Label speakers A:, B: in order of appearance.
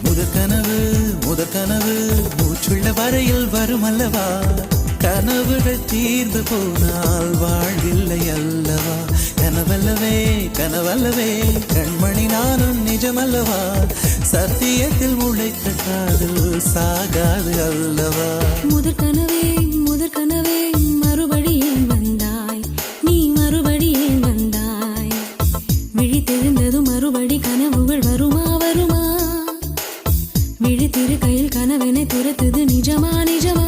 A: முதற்கனவு முதற்கனவு மூச்சுள்ள வரையில் வரும் அல்லவா, கனவுகள் தீர்ந்து போனால் வாழ்வில்லை அல்லவா. கனவல்லவே கனவல்லவே கண்மணி நானும் நிஜமல்லவா, சத்தியத்தில் உழைத்த காதல் சாகாது அல்லவா.
B: முதற்கனவே முதற்கனவே மறுபடி ஏன் வந்தாய், நீ மறுபடி ஏன் வந்தாய், விழித்தெழுந்ததும் மறுபடி கனவுகள் வருமா வருமா, விழித்திரு கையில் கனவெனை துரத்துது நிஜமா நிஜமா.